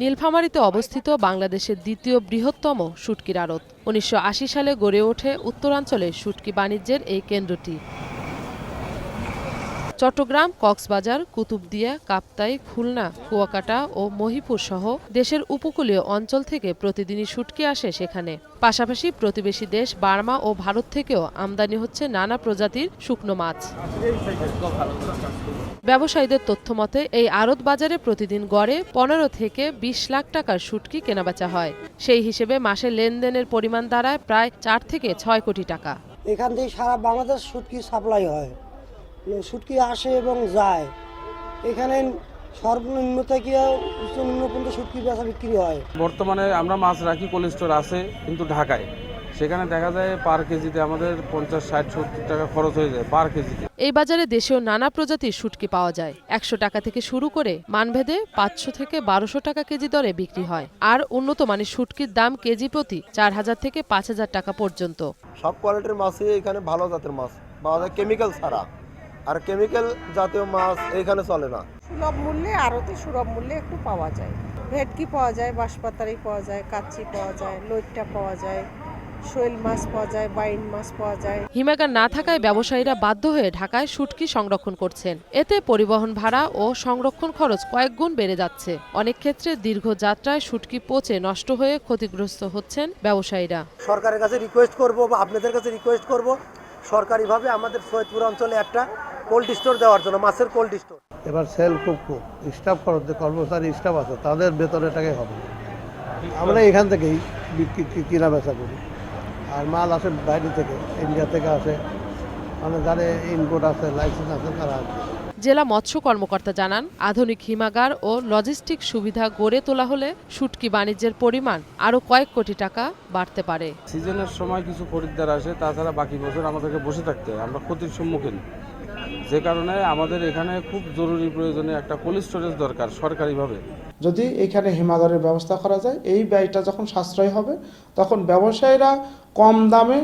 নীলফামারীতে অবস্থিত বাংলাদেশের দ্বিতীয় বৃহত্তম শুটকির আড়ত। ১৯৮০ সালে গড়ে ওঠে উত্তরাঞ্চলে শুটকি বাণিজ্যের এই কেন্দ্রটি। চট্টগ্রাম, কক্সবাজার, কুতুবদিয়া, কাপ্তাই, খুলনা, কুয়াকাটা ও মহিপুর সহ দেশের উপকূলীয় অঞ্চল থেকে প্রতিদিনই শুটকি আসে সেখানে। পাশাপাশি প্রতিবেশী দেশ বার্মা ও ভারত থেকেও আমদানি হচ্ছে নানা প্রজাতির শুকনো মাছ। ব্যবসায়ীদের তথ্যমতে এই আড়ত বাজারে প্রতিদিন গড়ে ১৫ থেকে ২০ লাখ টাকার শুটকি কেনাবেচা হয়। সেই হিসেবে মাসে লেনদেনের পরিমাণ দাঁড়ায় প্রায় ৪ থেকে ৬ কোটি টাকা। এখান থেকে সারা বাংলাদেশ শুটকি সাপ্লাই হয়, শুটকি আসে এবং যায়। এখানে সর্বনিম্ন থেকে উচ্চনিম্ন পর্যন্ত শুটকি বেচা বিক্রি হয়। বর্তমানে আমরা মাছ রাখি, কোল্ড স্টোর আছে কিন্তু ঢাকায়, সেখানে দেখা যায় পার কেজিতে আমাদের ৫০, ৬০, ৭০ টাকা খরচ হয়ে যায় পার কেজিতে। এই বাজারে দেশীয় নানা প্রজাতির শুটকি পাওয়া যায়। ১০০ টাকা থেকে শুরু করে মানভেদে ৫০০ থেকে ১২০০ টাকা কেজি দরে বিক্রি হয়। আর উন্নত মানের শুটকির দাম কেজি প্রতি ৪,০০০ থেকে ৫,০০০ টাকা পর্যন্ত। সব কোয়ালিটির মাছই এখানে ভালো জাতের মাছ পাওয়া যায়, কেমিক্যাল ছাড়া। আর কেমিক্যাল জাতীয় মাছ এখানে চলে না। সুলভ মূল্যে, আড়তে সুলভ মূল্যে একটু পাওয়া যায়। ভেটকি পাওয়া যায়, বাঁশপাতারি পাওয়া যায়, কাচ্চি পাওয়া যায়, লইট্টা পাওয়া যায়, শোল মাছ পাওয়া যায়, বাইন মাছ পাওয়া যায়। হিমাগার না থাকায় ব্যবসায়ীরা বাধ্য হয়ে ঢাকায় শুটকি সংরক্ষণ করছেন। এতে পরিবহন ভাড়া ও সংরক্ষণ খরচ কয়েক গুণ বেড়ে যাচ্ছে। অনেক ক্ষেত্রে দীর্ঘ যাত্রায় শুটকি পচে নষ্ট হয়ে ক্ষতিগ্রস্ত হচ্ছেন ব্যবসায়ীরা। সরকারের কাছে রিকোয়েস্ট করব বা আপনাদের কাছে রিকোয়েস্ট করব, সরকারিভাবে আমাদের সৈয়দপুর অঞ্চলে একটা কোল্ড স্টোর দেওয়ার জন্য, মাছের কোল্ড স্টোর। এবার সেল খুব স্টাফ খরচ, যে কর্মচারী স্টাফ আছে তাদের বেতনের টাকাই হবে। আমরা এখান থেকেই কিনা বেচা করি। আর মাল আসে বাইরে থেকে, ইন্ডিয়া থেকে আসে, মানে যারা ইনপুট আছে, লাইসেন্স আছে তারা আসে। জেলা মৎস্য কর্মকর্তা জানান, আধুনিক হিমাগার ও লজিস্টিক সুবিধা গড়ে তোলা হলে শুটকি বাণিজ্যের পরিমাণ আরও কয়েক কোটি টাকা বাড়তে পারে। সিজনের সময় কিছু খরিদ্দার আসে, তাছাড়া বাকি বছর আমাদেরকে বসে থাকতে হয়, আমরা ক্ষতির সম্মুখীন। যে কারণে আমাদের এখানে খুব জরুরি প্রয়োজনে একটা কোল্ড স্টোরেজ দরকার সরকারিভাবে। যদি এখানে হিমাগারের ব্যবস্থা করা যায়, এই ব্যয়টা যখন সাশ্রয় হবে, তখন ব্যবসায়ীরা কম দামে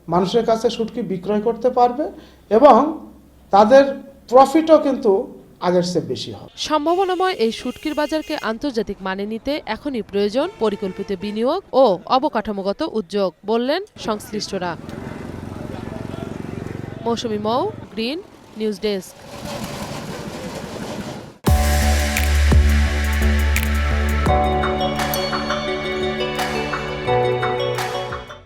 মানুষের কাছে শুটকি বিক্রয় করতে পারবে এবং তাদের প্রফিটও কিন্তু আগের চেয়ে বেশি হবে। সম্ভাবনাময় এই শুটকির বাজারকে আন্তর্জাতিক মানে নিতে এখনই প্রয়োজন পরিকল্পিত বিনিয়োগ ও অবকাঠামোগত উদ্যোগ, বললেন সংশ্লিষ্টরা। মৌসুমী মৌ, গ্রিন নিউজ ডেস্ক।